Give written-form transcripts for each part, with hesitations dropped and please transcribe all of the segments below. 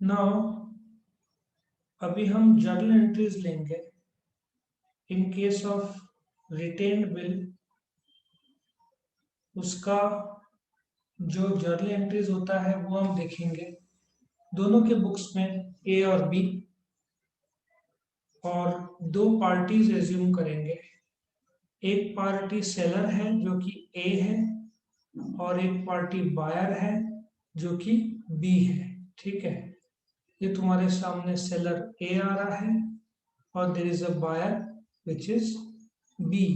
Now अभी हम journal entries लेंगे इन केस ऑफ रिटेन्ड बिल। उसका जो जर्नल एंट्रीज होता है वो हम देखेंगे दोनों के बुक्स में, ए और बी। और दो पार्टीज एज्यूम करेंगे। एक पार्टी सेलर है जो कि ए है, और एक पार्टी बायर है जो कि बी है। ठीक है, ये तुम्हारे सामने सेलर ए आ रहा है और there is a buyer which is B.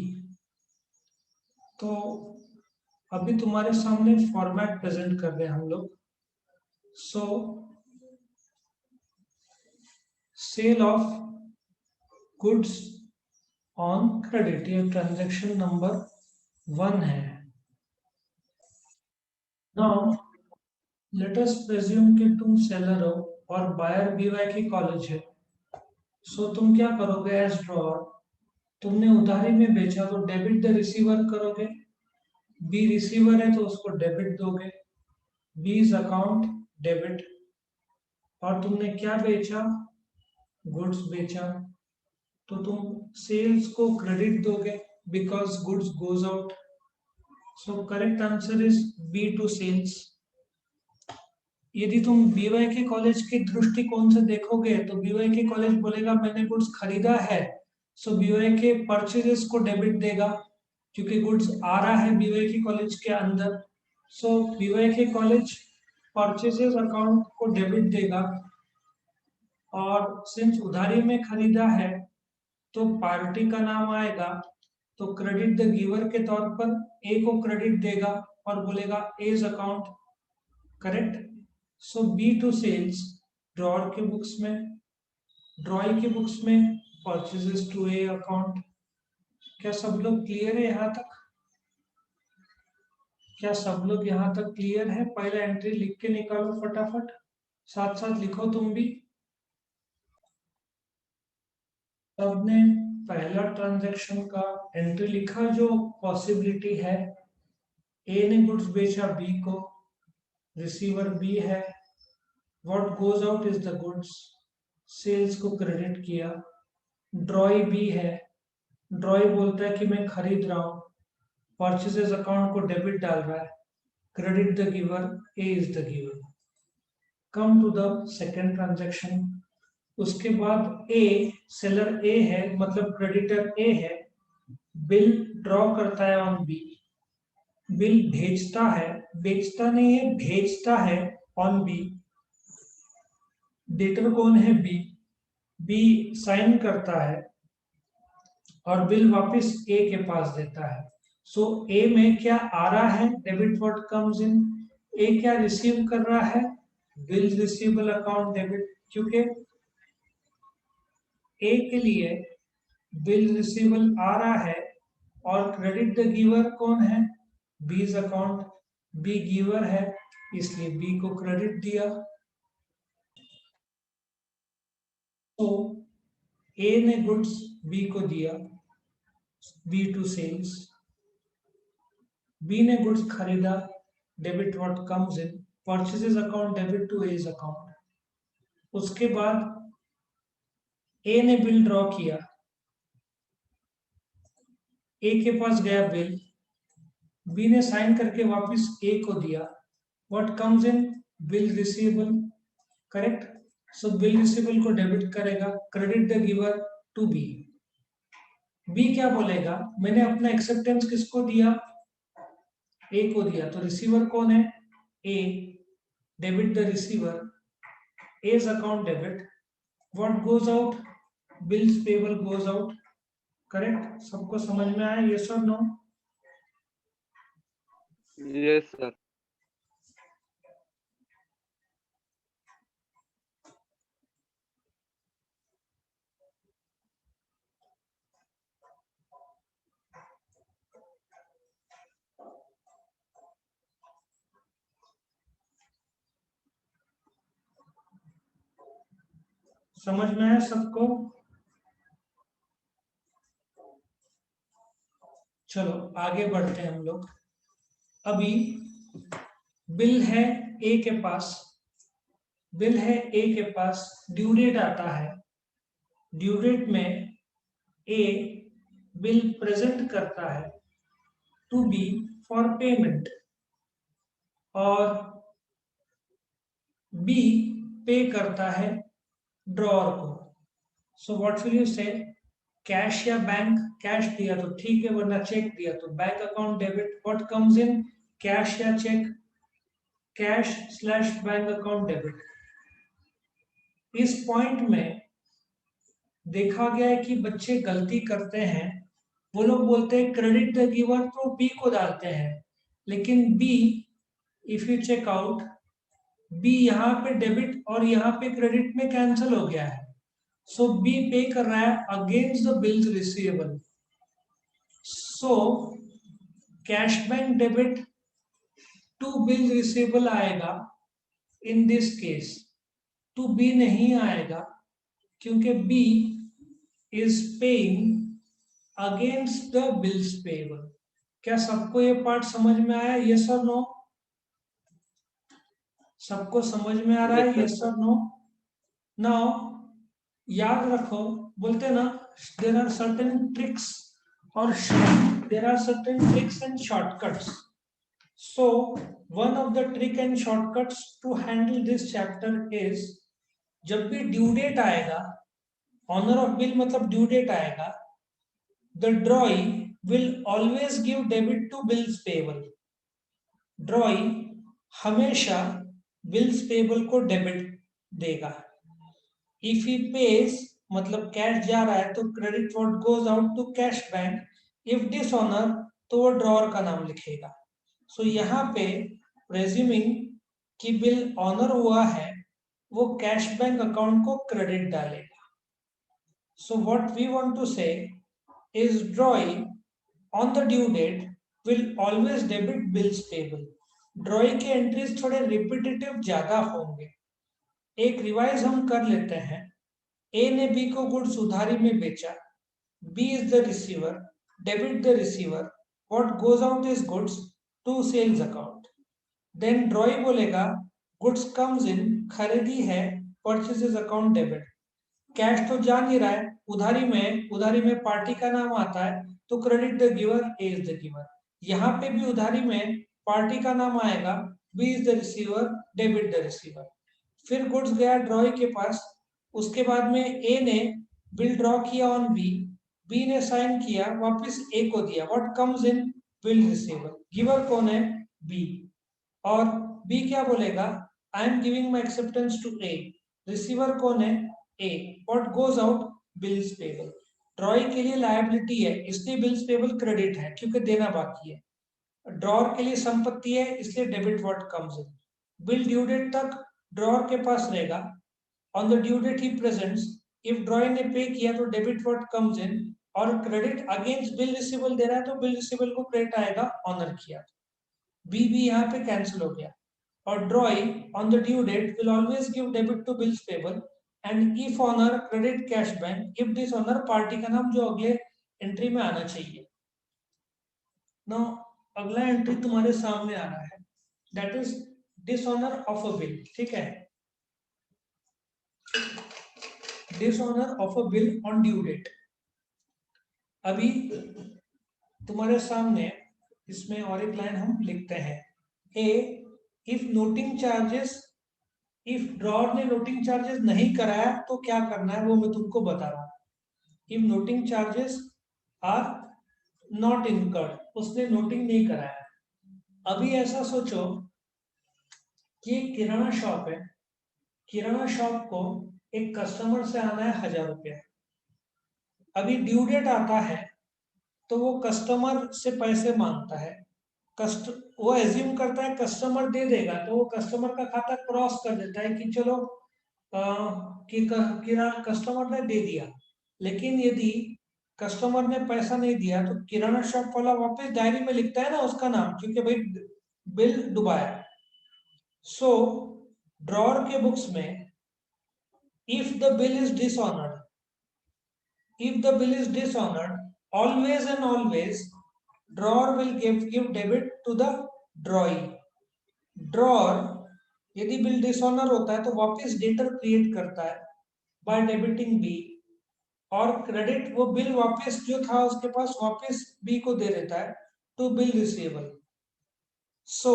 तो अभी तुम्हारे सामने फॉर्मेट प्रेजेंट कर रहे हैं हम लोग। So sale of goods on credit, ये ट्रांजैक्शन नंबर 1 है। नाउ लेट अस प्रेज्यूम कि तुम सेलर हो और बायर बीवाई कॉलेज है। सो तुम क्या करोगे एज ड्रॉअर? तुमने उधारी में बेचा तो डेबिट द रिसीवर करोगे। बी रिसीवर है तो उसको डेबिट दोगे। B is account debit. और तुमने क्या बेचा? गुड्स बेचा, तो तुम सेल्स को क्रेडिट दोगे because goods goes out. So correct answer is B to sales. यदि तुम बीवाई के कॉलेज के दृष्टिकोण से देखोगे तो बीवाई के कॉलेज बोलेगा मैंने गुड्स खरीदा है, सो बीवाई के परचेजेस को डेबिट देगा क्योंकि गुड्स आ रहा है बीवाई के कॉलेज के अंदर। सो बीवाई के कॉलेज परचेजेस अकाउंट को डेबिट देगा। और सिंस उधारी में खरीदा है तो पार्टी का नाम आएगा, तो क्रेडिट द गिवर के तौर पर ए को क्रेडिट देगा और बोलेगा A's account. Correct. So B to sales drawer के बुक्स में, ड्रॉई के बुक्स में परचेजेस टू ए अकाउंट। क्या सब लोग क्लियर है यहाँ तक? क्या सब लोग यहाँ तक क्लियर है? पहला एंट्री लिख के निकालो फटाफट, साथ साथ लिखो तुम भी। सबने पहला ट्रांजैक्शन का एंट्री लिखा जो पॉसिबिलिटी है। ए ने गुड्स बेचा बी को, रिसीवर बी है, what goes out is the goods, sales को क्रेडिट किया। ड्रॉई बी है, ड्रॉई बोलता है कि मैं खरीद रहा हूँ, परचेजेस अकाउंट को डेबिट डाल रहा है, credit the giver, A is the giver. Come to the second transaction. उसके बाद ए, सेलर ए है मतलब क्रेडिटर ए है, बिल ड्रॉ करता है ऑन बी। बिल भेजता है, बेचता नहीं है, भेजता है ऑन बी। डेटर कौन है? बी। बी साइन करता है और बिल वापस ए के पास देता है। सो ए में क्या आ रहा है? Debit what comes in. A क्या रिसीव कर रहा है? बिल रिसीवेबल अकाउंट डेबिट, क्योंकि ए के लिए बिल रिसीवेबल आ रहा है। और क्रेडिट द गिवर कौन है? बीज अकाउंट, बी गिवर है इसलिए बी को क्रेडिट दिया। तो ए ने गुड्स बी को दिया, बी टू सेल्स। बी ने गुड्स खरीदा, debit what comes in, purchases account debit to A's account. उसके बाद ए ने बिल ड्रॉ किया, ए के पास गया बिल, बी ने साइन करके वापस ए को दिया, what comes in, bill receivable. Correct. So bill receivable को डेबिट करेगा, credit the giver to B. B क्या बोलेगा? मैंने अपना एक्सेप्टेंस किसको दिया? ए को दिया, तो रिसीवर कौन है? A, debit the receiver, as account debit, what goes out, bills payable goes out. Correct. सबको समझ में आया? यस और नो? Yes sir. समझ में आया सबको? चलो आगे बढ़ते हैं हम लोग। अभी बिल है ए के पास, बिल है ए के पास, ड्यू डेट आता है, ड्यू डेट में ए बिल प्रेजेंट करता है टू बी फॉर पेमेंट और बी पे करता है ड्रॉअर को। So what will you say, cash या बैंक? कैश दिया तो ठीक है, वरना चेक दिया तो bank account debit. What comes in, cash या cheque? Cash slash bank account debit. इस पॉइंट में देखा गया है कि बच्चे गलती करते हैं, वो लोग बोलते हैं क्रेडिट द गिवर तो बी को डालते हैं, लेकिन B, if you check out, B यहाँ पे डेबिट और यहाँ पे क्रेडिट में कैंसिल हो गया है। सो बी पे कर रहा है against the bills receivable. So cash bank debit to bill receivable आएगा in this case, to B नहीं आएगा क्योंकि B is paying against the bills payable. क्या सबको ये पार्ट समझ में आया? यस और नो? सबको समझ में आ रहा है? यस और नो? नाउ याद रखो, बोलते ना, देर आर सर्टेन ट्रिक्स और there are certain tricks and shortcuts. So one of the trick and shortcuts to handle this chapter is, जब भी ड्यू डेट आएगा, ऑनर ऑफ बिल मतलब ड्यू डेट आएगा, the drawee will always give debit to bills payable. drawee हमेशा bills payable को debit देगा। if he pays मतलब cash जा रहा है तो credit what goes out to cash bank. if dishonor तो वो ड्रॉअर का नाम लिखेगा। सो यहाँ पे प्रेज्यूमिंग कि बिल ऑनर हुआ है, वो कैश बैंक अकाउंट को क्रेडिट डालेगा। So what we want to say is drawee on the due date will always debit bills payable. Drawing के एंट्रीज थोड़े रिपीटेटिव ज्यादा होंगे। एक रिवाइज हम कर लेते हैं। ए ने बी को गुड्स उधारी में बेचा, B is the receiver, debit the receiver, what goes out is goods to sales account. Then drawing बोलेगा गुड्स कम्स इन, खरीदी है, परचेजेस अकाउंट डेबिट। कैश तो जा नहीं रहा है, उधारी में पार्टी का नाम आता है तो credit the giver, A is the giver. यहाँ पे भी उधारी में पार्टी का नाम आएगा, B is the receiver, debit the receiver. फिर गुड्स गया ड्रॉई के पास, उसके बाद में ए ने बिल ड्रॉ किया ऑन बी, बी ने साइन किया, वापस ए को दिया। What comes in, bill receiver. Giver कौन है? बी। और बी क्या बोलेगा? I am giving my acceptance to A. Receiver कौन है? A. What goes out, bills payable. Drawing के लिए लायबिलिटी है इसलिए बिल्स पेबल क्रेडिट है क्योंकि देना बाकी है। ड्रॉअर के लिए संपत्ति है इसलिए debit what comes in. Bill due date तक ड्रॉअर के पास रहेगा, ऑन द ड्यू डेट ही प्रेजेंट्स। इफ ड्रॉअर ने पे किया तो डेबिट व्हाट कम्स इन, और क्रेडिट अगेंस्ट बिल रिसीवेबल दे रहा है तो बिल रिसीवेबल को क्रेडिट आएगा, ऑनर किया। बी भी यहाँ पे कैंसिल हो गया। और drawing on the due date will always give debit to bills payable and if honour credit cash bank, if dishonour party का नाम जो अगले एंट्री में आना चाहिए। नाउ अगला एंट्री तुम्हारे सामने आ रहा है, that is dishonour of a bill. ठीक है, dishonour of a bill on due date. अभी तुम्हारे सामने इसमें और एक लाइन हम लिखते हैं, A if noting charges, if drawer ने नोटिंग चार्जेस नहीं कराया तो क्या करना है वो मैं तुमको बता रहा हूं। If noting charges are not incurred, उसने नोटिंग नहीं कराया। अभी ऐसा सोचो कि किराना शॉप है, किराना शॉप को एक कस्टमर से आना है 1000 रुपया। अभी ड्यू डेट आता है तो वो कस्टमर से पैसे मांगता है, वो एज्यूम करता है कस्टमर दे देगा, तो वो कस्टमर का खाता क्रॉस कर देता है कि चलो कि कस्टमर ने दे दिया। लेकिन यदि कस्टमर ने पैसा नहीं दिया तो किराना शॉप वाला वापस डायरी में लिखता है ना उसका नाम, क्योंकि भाई बिल डुबाया। सो ड्रॉअर के बुक्स में if the bill is dishonoured, if the bill is dishonored, always and always drawer will give debit to the drawee. Drawer यदि बिल डिसऑनर होता है तो वापस डेटर क्रिएट करता है बाय डेबिटिंग बी, और क्रेडिट वो बिल वापस जो था उसके पास वापस बी को दे देता है to bill receivable. So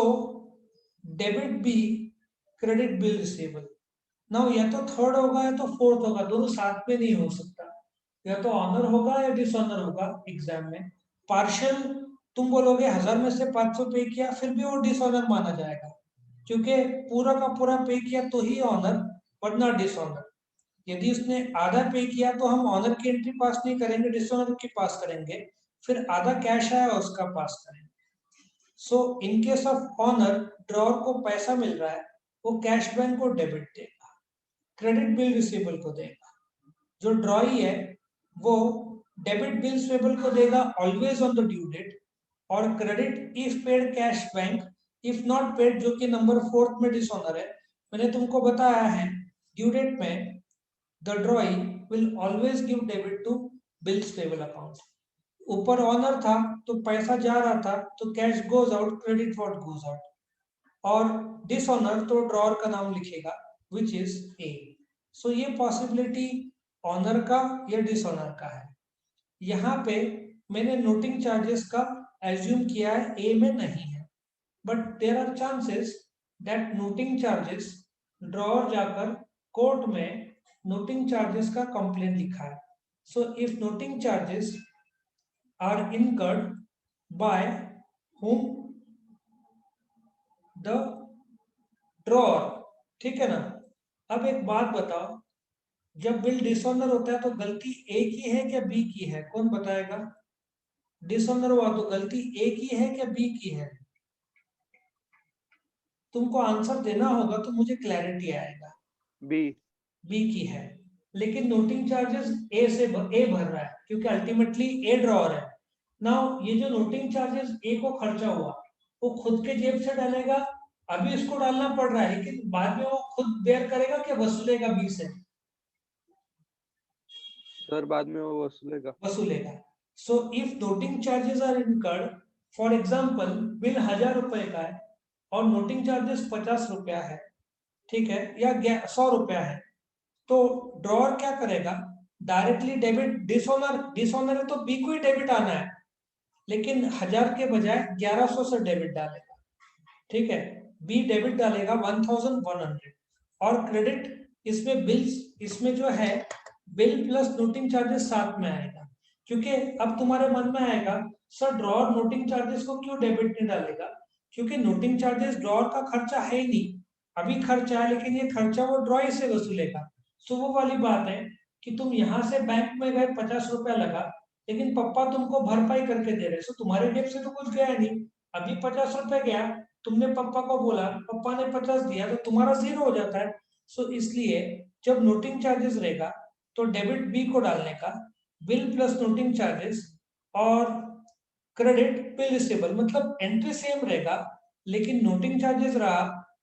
debit B, credit bill receivable. Now या तो थर्ड होगा या तो फोर्थ होगा, दोनों साथ में नहीं हो सकता। या तो ऑनर होगा या डिसऑनर होगा एग्जाम में। पार्शियल तुम बोलोगे 1000 में से 500 पे किया, फिर भी वो डिसऑनर माना जाएगा, क्योंकि पूरा का पूरा पे किया तो ही ऑनर, वरना डिसऑनर। यदि उसने आधा पे किया तो हम ऑनर की एंट्री पास नहीं करेंगे, डिसऑनर की पास करेंगे, फिर आधा कैश आया उसका पास करेंगे। So in case of honour, drawer को पैसा मिल रहा है, वो कैश बैंक को डेबिट देगा, क्रेडिट बिल रिसीवेबल को देगा। जो ड्रॉई है वो डेबिट बिल रिसीवेबल को देगा always on the due date, और credit if paid cash bank, if not paid जो कि नंबर 4 में डिसऑनर है। मैंने तुमको बताया है ड्यू डेट में the drawee will always give debit to bills payable account. ऊपर ऑनर था तो पैसा जा रहा था तो cash goes out, credit what goes out. और डिसऑनर तो ड्रॉर का नाम लिखेगा विच इज ए। सो ये पॉसिबिलिटी ऑनर का या डिसऑनर का है। यहाँ पे मैंने नोटिंग चार्जेस का एज्यूम किया है, ए में नहीं है, but there are chances that noting charges, drawer जाकर कोर्ट में नोटिंग चार्जेस का कंप्लेन लिखा है। So if noting charges are incurred by whom, the drawer, ठीक है ना। अब एक बात बताओ, जब बिल डिसऑनर होता है तो गलती ए की है क्या बी की है, कौन बताएगा। डिसऑनर हुआ तो गलती ए की है क्या बी की है। तुमको आंसर देना होगा तो मुझे क्लैरिटी आएगा। बी। बी की है, लेकिन नोटिंग चार्जेस ए भर रहा है क्योंकि अल्टीमेटली ए ड्रॉअर है। नाउ ये जो नोटिंग चार्जेस ए को खर्चा हुआ वो खुद के जेब से डालेगा, अभी इसको डालना पड़ रहा है, लेकिन बाद में वो खुद बेयर करेगा कि वसूलेगा बी से। सर बाद में वो वसूलेगा। वसूलेगा। So if noting charges are incurred, for example bill 1000 रुपए का है और नोटिंग चार्जेस 50 रुपया है, ठीक है, या 100 रुपया है, तो ड्रॉअर क्या करेगा, डायरेक्टली डेबिट, डिसऑनर डिसऑनर है तो बी को ही डेबिट आना है, लेकिन 1000 के बजाय 1100 से डेबिट डालेगा, ठीक है। बी डेबिट डालेगा 1100, और क्रेडिट इसमें बिल्स, इसमें जो है बिल प्लस नोटिंग चार्जेस साथ में आएगा। क्योंकि अब तुम्हारे मन में आएगा सर ड्रॉअर नोटिंग चार्जेस को क्यों डेबिट नहीं डालेगा, क्योंकि नोटिंग चार्जेस ड्रॉअर का खर्चा है ही नहीं, अभी खर्चा है, लेकिन ये खर्चा वो ड्रॉई से वसूलेगा। तो वो वाली बात है कि तुम यहाँ से बैंक में गए 50 रुपया लगा, लेकिन पप्पा तुमको भरपाई करके दे रहे, सो तुम्हारे जेब से तो कुछ गया नहीं, अभी 50 रुपए गया, तुमने पापा को बोला, पापा ने 50 दिया, तो तुम्हारा 0 हो जाता है। सो इसलिए जब नोटिंग चार्जेस रहेगा तो डेबिट बी को डालने का, बिल प्लस नोटिंग चार्जेस, और क्रेडिट बिल रिसीवेबल, मतलब एंट्री सेम रहेगा, लेकिन नोटिंग चार्जेस रहा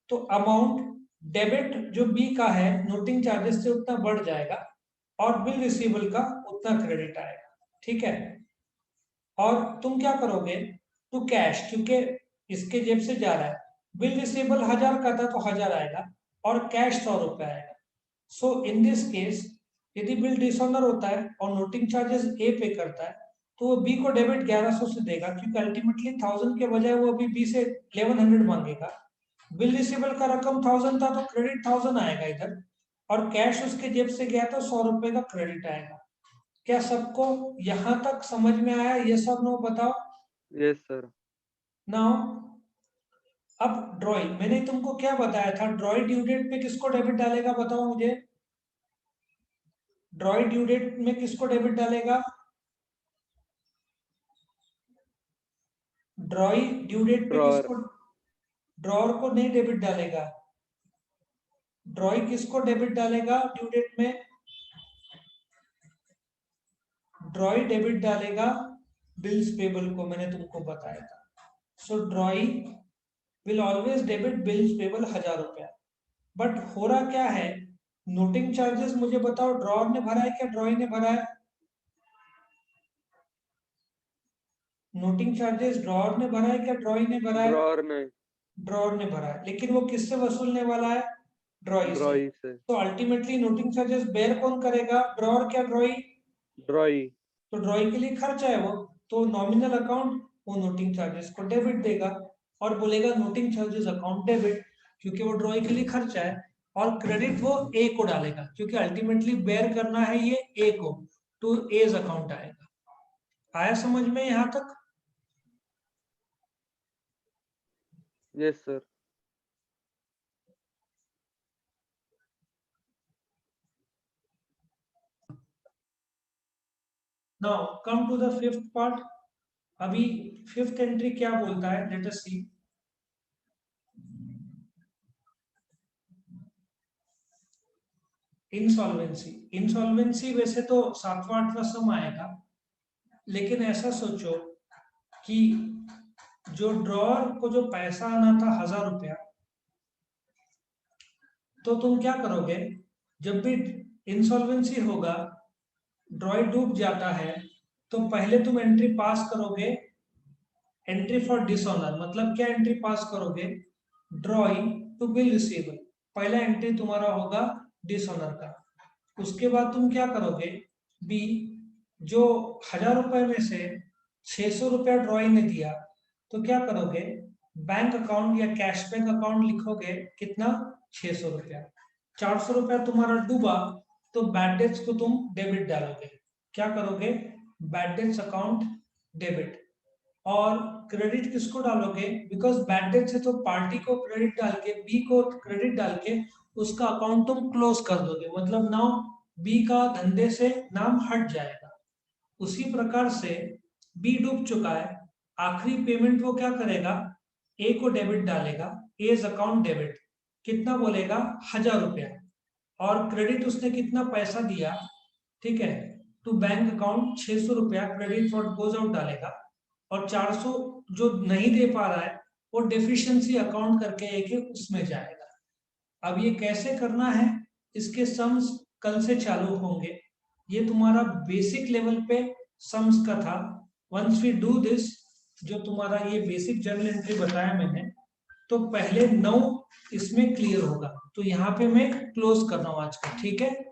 तो अमाउंट डेबिट जो बी का है नोटिंग चार्जेस से उतना बढ़ जाएगा, और बिल रिसीवेबल का उतना क्रेडिट आएगा, ठीक है। और तुम क्या करोगे, टू कैश, क्योंकि इसके जेब से जा रहा है, बिल रिसीवेबल 1000 का था तो 1000 आएगा, और कैश 100 रुपया आएगा। सो इन दिस केस यदि बिल डिसऑनर होता है और नोटिंग चार्जेस ए पे करता है तो वो बी को डेबिट 1100 से देगा, क्योंकि अल्टीमेटली 1000 के बजाय वो अभी बी से 1100 मांगेगा। बिल रिसीवेबल का रकम 1000 था तो क्रेडिट 1000 आएगा इधर, और कैश उसके जेब से गया तो 100 रुपए का क्रेडिट आएगा। क्या सबको यहां तक समझ में आया, ये सब नो बताओ। Yes sir. नाउ अब ड्रॉई, मैंने तुमको क्या बताया था, ड्रॉई ड्यू डेट पे किसको डेबिट डालेगा, बताओ मुझे। ड्रॉई ड्यू डेट में किसको डेबिट डालेगा, ड्रॉई ड्यू डेट पे ड्रॉअर। किसको, ड्रॉअर को नहीं डेबिट डालेगा। ड्रॉई किसको डेबिट डालेगा ड्यू डेट में, ड्रॉई डेबिट डालेगा बिल्स पेबल को, मैंने तुमको बताया था। So drawee will always debit bills payable 1000 रुपया। बट हो रहा क्या है, नोटिंग चार्जेस मुझे बताओ ड्रॉअर ने भरा है क्या ड्रॉई ने भरा है। नोटिंग चार्जेस ड्रॉअर ने भरा है क्या ड्रॉई ने भरा है। ड्रॉअर में। ड्रॉअर ने भरा है, लेकिन वो किससे वसूलने वाला है? ड्रॉई से। ड्रॉई से। तो अल्टीमेटली नोटिंग चार्जेस बेयर कौन करेगा? ड्रॉअर क्या ड्रॉई? ड्रॉई। तो ड्रॉई के लिए खर्चा है वो, तो नॉमिनल अकाउंट वो नोटिंग चार्जेस को डेबिट देगा और बोलेगा नोटिंग चार्जेस अकाउंट डेबिट, क्योंकि वो ड्रॉई के लिए खर्चा है। और क्रेडिट वो ए को डालेगा, क्योंकि अल्टीमेटली बेयर करना है ये ए को, तो एज अकाउंट आएगा। आया समझ में यहां तक? Yes sir. Now come to the fifth part. अभी फिफ्थ एंट्री क्या बोलता है, let us see. Insolvency. Insolvency वैसे तो सातवां आठवां सम आएगा, लेकिन ऐसा सोचो कि जो ड्रॉअर को जो पैसा आना था 1000 रुपया, तो तुम क्या करोगे? जब भी इंसॉल्वेंसी होगा, ड्रॉई डूब जाता है, तो पहले तुम एंट्री पास करोगे, एंट्री फॉर डिसऑनर। मतलब क्या एंट्री पास करोगे? Drawee to bill receivable. पहला एंट्री तुम्हारा होगा डिसऑनर का। उसके बाद तुम क्या करोगे? बी, जो 1000 रुपए में से 600 रुपया ड्रॉई ने दिया, तो क्या करोगे? बैंक अकाउंट या कैशबैक अकाउंट लिखोगे, कितना? 600 रुपया। 400 रुपया तुम्हारा डूबा, तो बैड डेट्स को तुम डेबिट डालोगे। क्या करोगे? Bad debts account debit. और क्रेडिट किसको डालोगे? बिकॉज बैड डेट से तो पार्टी को क्रेडिट डाल के, बी को क्रेडिट डाल के उसका अकाउंट तुम क्लोज कर दोगे, मतलब नाउ बी का धंधे से नाम हट जाएगा। उसी प्रकार से बी डूब चुका है, आखिरी पेमेंट वो क्या करेगा? ए को डेबिट डालेगा, एज अकाउंट डेबिट। कितना बोलेगा? 1000 रुपया। और क्रेडिट उसने कितना पैसा दिया, ठीक है, टू बैंक अकाउंट 600 रुपया क्रेडिट फॉर गोज आउट डालेगा। और 400 जो नहीं दे पा रहा है, वो डेफिशिएंसी अकाउंट करके एक उसमें जाएगा। अब ये कैसे करना है, इसके सम्स कल से चालू होंगे। ये तुम्हारा बेसिक लेवल पे सम्स का था। वंस वी डू दिस, जो तुम्हारा ये बेसिक जर्नल एंट्री बताया मैंने, तो पहले 9 इसमें क्लियर होगा। तो यहाँ पे मैं क्लोज कर रहा हूँ आज का, ठीक है।